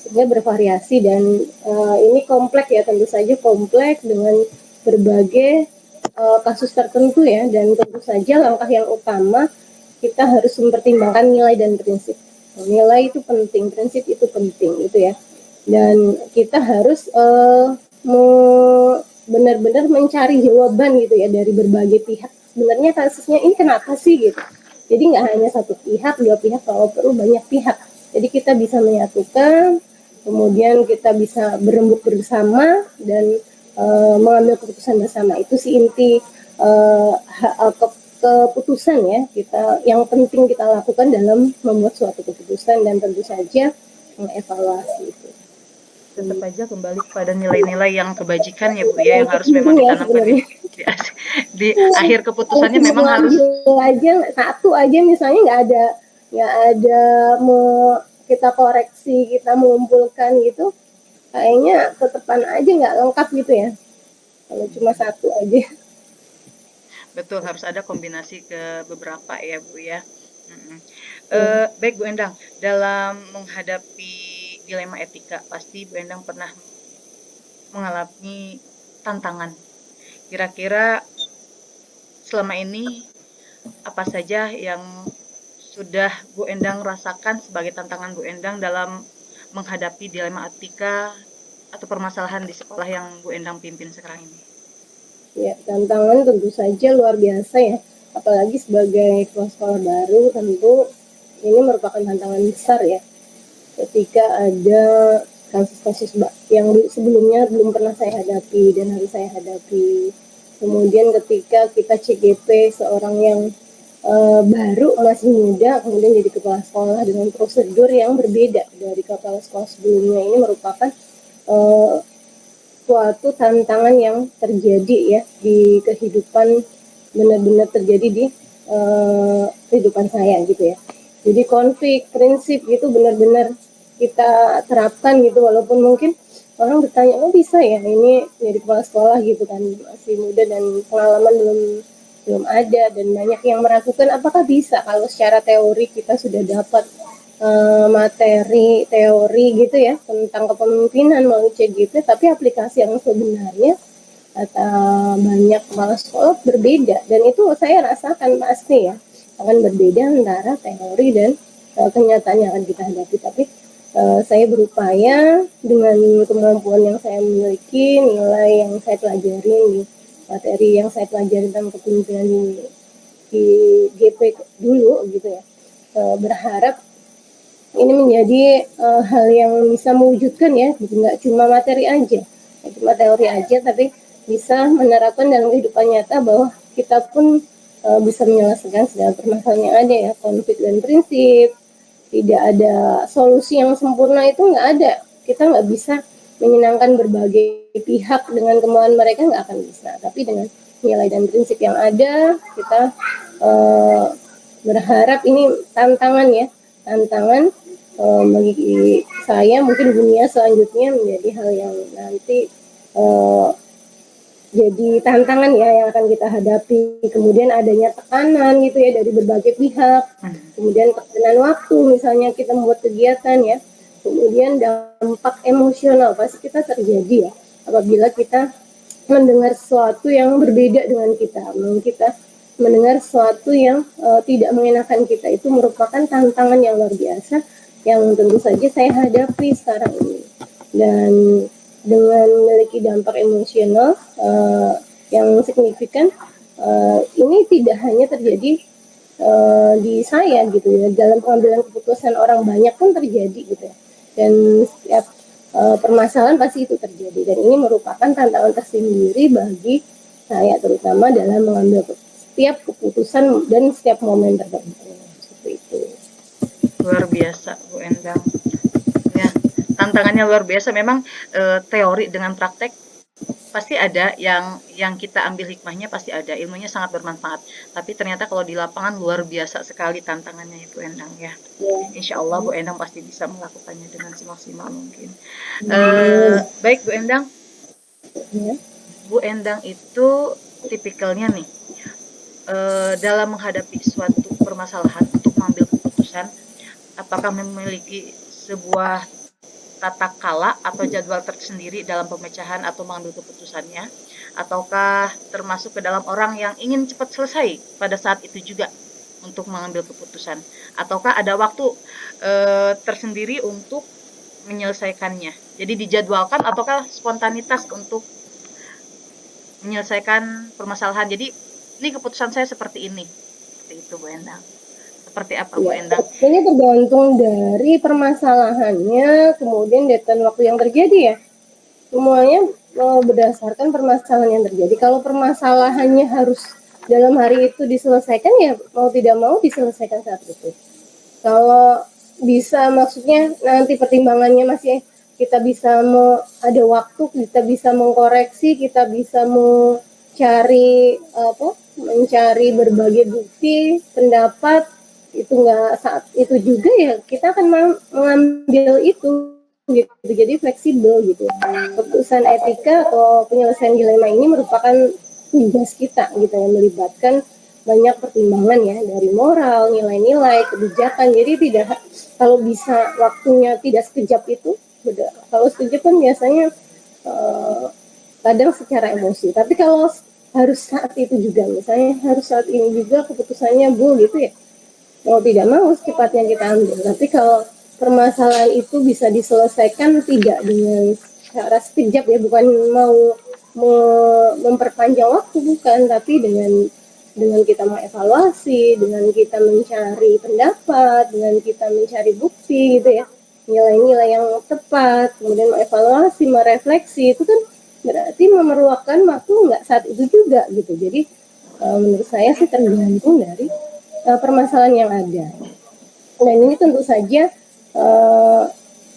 sehingga bervariasi dan ini kompleks ya, tentu saja kompleks dengan berbagai kasus tertentu ya, dan tentu saja langkah yang utama kita harus mempertimbangkan nilai dan prinsip. Nilai itu penting, prinsip itu penting itu ya, dan kita harus benar-benar mencari jawaban gitu ya dari berbagai pihak. Sebenarnya kasusnya ini kenapa sih gitu. Jadi nggak hanya satu pihak, dua pihak, kalau perlu banyak pihak. Jadi kita bisa menyatukan, kemudian kita bisa berembuk bersama dan mengambil keputusan bersama. Itu sih inti keputusan ya kita yang penting kita lakukan dalam membuat suatu keputusan, dan tentu saja mengevaluasi itu. Tetap aja kembali kepada nilai-nilai yang kebajikan ya Bu ya, yang harus Penting memang ya ditanamkan sebenarnya. di akhir keputusannya Kalau memang harus mengambil aja satu aja misalnya nggak ada mau kita koreksi, kita mengumpulkan gitu, kayaknya tetepan aja nggak lengkap gitu ya kalau cuma satu aja. betul harus ada kombinasi ke beberapa ya Bu ya. Mm-mm. Ya. Baik Bu Endang, dalam menghadapi dilema etika pasti Bu Endang pernah mengalami tantangan. Kira-kira selama ini apa saja yang sudah Bu Endang rasakan sebagai tantangan Bu Endang dalam menghadapi dilema etika atau permasalahan di sekolah yang Bu Endang pimpin sekarang ini? Ya, tantangan tentu saja luar biasa ya. Apalagi sebagai kepala sekolah baru, tentu ini merupakan tantangan besar ya. Ketika ada kasus-kasus yang sebelumnya belum pernah saya hadapi dan harus saya hadapi. Kemudian ketika kita CGP seorang yang baru, masih muda, kemudian jadi kepala sekolah dengan prosedur yang berbeda dari kepala sekolah sebelumnya, ini merupakan uh, suatu tantangan yang terjadi ya di kehidupan, benar-benar terjadi di kehidupan saya gitu ya. Jadi konflik prinsip gitu benar-benar kita terapkan gitu, walaupun mungkin orang bertanya, oh bisa ya ini jadi kepala sekolah gitu kan, masih muda dan pengalaman belum belum ada, dan banyak yang meragukan apakah bisa kalau secara teori kita sudah dapat materi teori gitu ya tentang kepemimpinan melalui CGP, tapi aplikasi yang sebenarnya atau banyak kepala sekolah berbeda, dan itu saya rasakan pasti ya akan berbeda antara teori dan kenyataan yang akan kita hadapi. Tapi saya berupaya dengan kemampuan yang saya miliki, nilai yang saya pelajari, materi yang saya pelajari tentang kepemimpinan di GP dulu gitu ya, berharap ini menjadi hal yang bisa mewujudkan ya, nggak cuma materi aja, nggak cuma teori aja, tapi bisa menerapkan dalam kehidupan nyata bahwa kita pun bisa menyelesaikan segala permasalahan yang ada ya, konflik dan prinsip. Tidak ada solusi yang sempurna, itu nggak ada. Kita nggak bisa menyenangkan berbagai pihak dengan kemauan mereka, nggak akan bisa. Tapi dengan nilai dan prinsip yang ada, kita berharap ini tantangan ya, tantangan bagi saya, mungkin dunia selanjutnya menjadi hal yang nanti jadi tantangan ya yang akan kita hadapi. Kemudian adanya tekanan gitu ya dari berbagai pihak, kemudian tekanan waktu misalnya kita membuat kegiatan ya, kemudian dampak emosional pasti kita terjadi ya apabila kita mendengar sesuatu yang berbeda dengan kita, mendengar sesuatu yang tidak mengenakan kita. Itu merupakan tantangan yang luar biasa yang tentu saja saya hadapi sekarang ini, dan dengan memiliki dampak emosional yang signifikan, ini tidak hanya terjadi di saya gitu ya, dalam pengambilan keputusan orang banyak pun terjadi gitu ya, dan setiap permasalahan pasti itu terjadi, dan ini merupakan tantangan tersendiri bagi saya terutama dalam mengambil setiap keputusan dan setiap momen tertentu seperti itu. Luar biasa Bu Endang ya, tantangannya luar biasa memang. Teori dengan praktek pasti ada yang kita ambil hikmahnya, pasti ada ilmunya sangat bermanfaat, tapi ternyata kalau di lapangan luar biasa sekali tantangannya Bu Endang ya. Insya Allah Bu Endang pasti bisa melakukannya dengan semaksimal mungkin. Baik Bu Endang, Bu Endang itu tipikalnya nih dalam menghadapi suatu permasalahan untuk mengambil keputusan, apakah memiliki sebuah tata kala atau jadwal tersendiri dalam pemecahan atau mengambil keputusannya, ataukah termasuk ke dalam orang yang ingin cepat selesai pada saat itu juga untuk mengambil keputusan, ataukah ada waktu tersendiri untuk menyelesaikannya, jadi dijadwalkan ataukah spontanitas untuk menyelesaikan permasalahan. Jadi ini keputusan saya seperti ini. Seperti itu Bu Endang. Seperti apa Bu Ya, Endang? ini tergantung dari permasalahannya, kemudian dan waktu yang terjadi ya. Semuanya berdasarkan permasalahan yang terjadi. Kalau permasalahannya harus dalam hari itu diselesaikan, ya mau tidak mau diselesaikan saat itu. Kalau bisa, maksudnya nanti pertimbangannya masih kita bisa mau ada waktu, kita bisa mengkoreksi, kita bisa mau cari mencari berbagai bukti, pendapat, itu nggak saat itu juga, ya kita akan mengambil itu gitu. Jadi fleksibel gitu. Keputusan etika atau penyelesaian dilema ini merupakan tugas kita gitu, yang melibatkan banyak pertimbangan ya, dari moral, nilai-nilai, kebijakan. Jadi tidak, kalau bisa waktunya tidak sekejap itu, beda. Kalau sekejap kan biasanya kadang secara emosi. Tapi kalau harus saat itu juga, misalnya harus saat ini juga keputusannya Bu gitu ya, mau tidak mau secepatnya kita ambil. Tapi kalau permasalahan itu bisa diselesaikan tidak dengan cara sekejap ya, bukan mau memperpanjang waktu, bukan, tapi dengan kita mengevaluasi, dengan kita mencari pendapat, dengan kita mencari bukti gitu ya, nilai-nilai yang tepat, kemudian mengevaluasi, merefleksi, itu kan berarti memerlukan waktu nggak saat itu juga gitu. Jadi menurut saya sih tergantung dari permasalahan yang ada. Dan ini tentu saja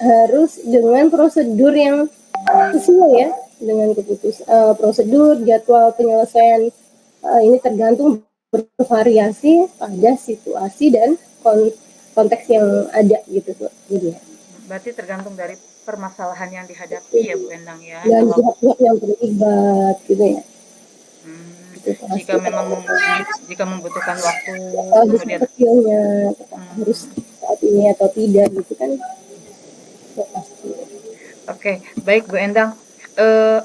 harus dengan prosedur yang sesuai ya, dengan prosedur, jadwal penyelesaian. Ini tergantung, bervariasi pada situasi dan konteks yang ada gitu tuh. Jadi ya. Berarti tergantung dari permasalahan yang dihadapi ya Bu Endang ya. Dan Kalau pihak-pihak yang terlibat gitu ya. jika membutuhkan waktu, Bagus kemudian kecilnya harus saat ini atau tidak gitu kan. Ya, pasti. Oke, baik Bu Endang.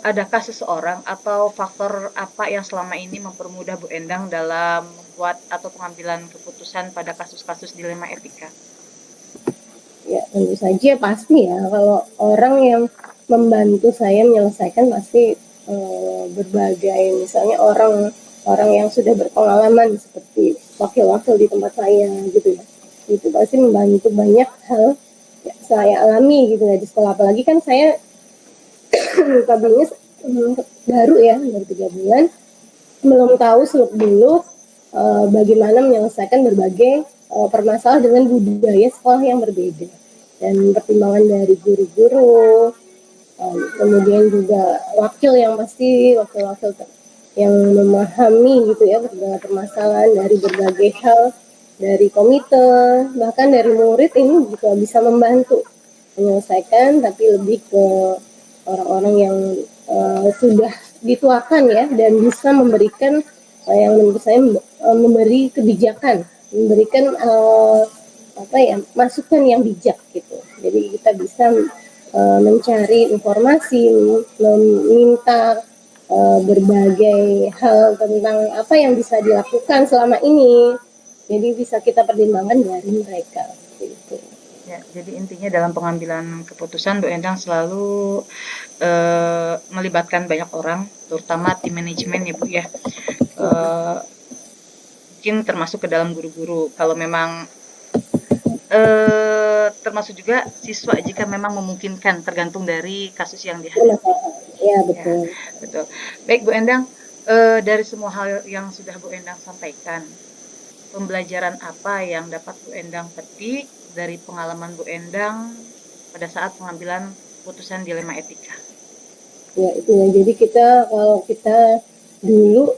Adakah seseorang atau faktor apa yang selama ini mempermudah Bu Endang dalam membuat atau pengambilan keputusan pada kasus-kasus dilema etika? Ya tentu saja pasti ya, kalau orang yang membantu saya menyelesaikan pasti berbagai, misalnya orang yang sudah berpengalaman seperti wakil-wakil di tempat saya gitu ya, itu pasti membantu banyak hal ya, saya alami gitu ya di sekolah. Apalagi kan saya notabene baru ya, baru 3 bulan, belum tahu seluk-beluk bagaimana menyelesaikan berbagai permasalahan dengan budaya sekolah yang berbeda, dan pertimbangan dari guru-guru, kemudian juga wakil yang pasti wakil-wakil yang memahami gitu ya berbagai permasalahan dari berbagai hal, dari komite, bahkan dari murid, ini juga bisa membantu menyelesaikan, tapi lebih ke orang-orang yang sudah dituakan ya, dan bisa memberikan yang menurut saya memberi kebijakan, memberikan masukan yang bijak gitu. Jadi kita bisa mencari informasi, meminta berbagai hal tentang apa yang bisa dilakukan selama ini. Jadi bisa kita pertimbangkan dari mereka gitu. Ya, jadi intinya dalam pengambilan keputusan Bu Endang selalu melibatkan banyak orang, terutama tim manajemen ya Bu ya. Mungkin termasuk ke dalam guru-guru, kalau memang termasuk juga siswa jika memang memungkinkan, tergantung dari kasus yang dihadapi. Ya betul. Ya, betul. Baik Bu Endang, dari semua hal yang sudah Bu Endang sampaikan, pembelajaran apa yang dapat Bu Endang petik dari pengalaman Bu Endang pada saat pengambilan putusan dilema etika? Ya itu ya, jadi kalau kita dulu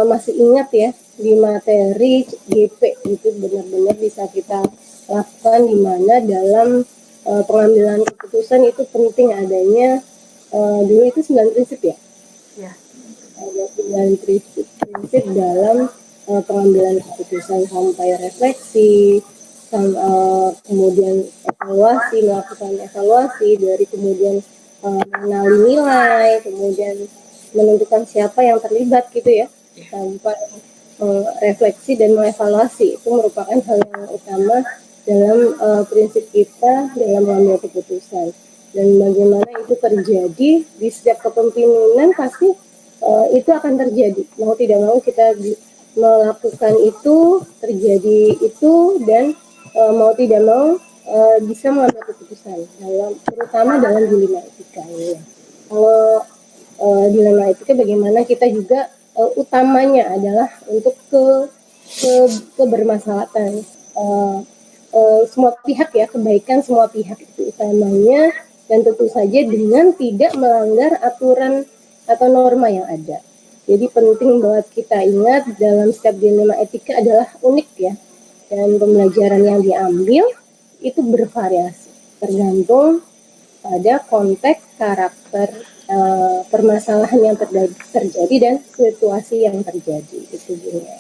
masih ingat ya, di materi GP itu benar-benar bisa kita lakukan, di mana dalam pengambilan keputusan itu penting adanya dulu itu 9 prinsip ya. Ya. Ada 9 prinsip dalam pengambilan keputusan, sampai refleksi, kemudian melakukan evaluasi, dari kemudian mengenali nilai, kemudian menentukan siapa yang terlibat gitu ya, sampai refleksi dan mengevaluasi. Itu merupakan hal yang utama dalam prinsip kita dalam mengambil keputusan. Dan bagaimana itu terjadi di setiap kepemimpinan, pasti itu akan terjadi. Mau tidak mau kita melakukan itu, terjadi itu, dan mau tidak mau bisa mengambil keputusan terutama dalam dilema etika ini. Kalau dilema etika bagaimana kita juga utamanya adalah untuk kebermaslahatan semua pihak ya, kebaikan semua pihak itu utamanya, dan tentu saja dengan tidak melanggar aturan atau norma yang ada. Jadi penting buat kita ingat dalam setiap dilema etika adalah unik ya, dan pembelajaran yang diambil itu bervariasi tergantung pada konteks, karakter permasalahan yang terjadi dan situasi yang terjadi itu juga.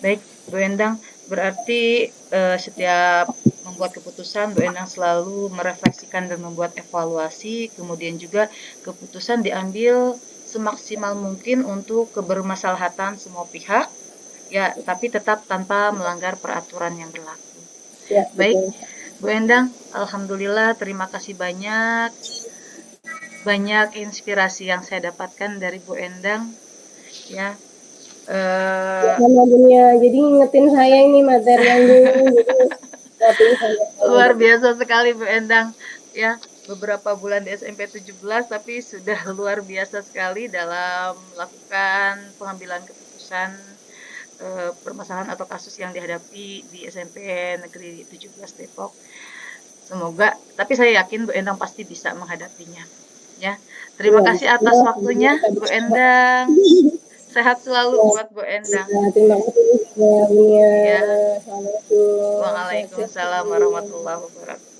Baik, Bu Endang, berarti setiap membuat keputusan, Bu Endang selalu merefleksikan dan membuat evaluasi, kemudian juga keputusan diambil semaksimal mungkin untuk kebermaslahatan semua pihak, ya, tapi tetap tanpa melanggar peraturan yang berlaku. Ya, baik, betul. Bu Endang, alhamdulillah, terima kasih banyak inspirasi yang saya dapatkan dari Bu Endang, ya. Alhamdulillah, jadi ngingetin saya ini materi yang dulu, jadi ngingetin saya. Luar biasa sekali Bu Endang, ya. Beberapa bulan di SMP 17 tapi sudah luar biasa sekali dalam melakukan pengambilan keputusan permasalahan atau kasus yang dihadapi di SMP Negeri 17 Depok. Semoga, tapi saya yakin Bu Endang pasti bisa menghadapinya. Ya, terima kasih atas waktunya Bu Endang. Sehat selalu buat Bu Endang. Terima kasih. Ya. Assalamualaikum. Waalaikumsalam warahmatullahi wabarakatuh.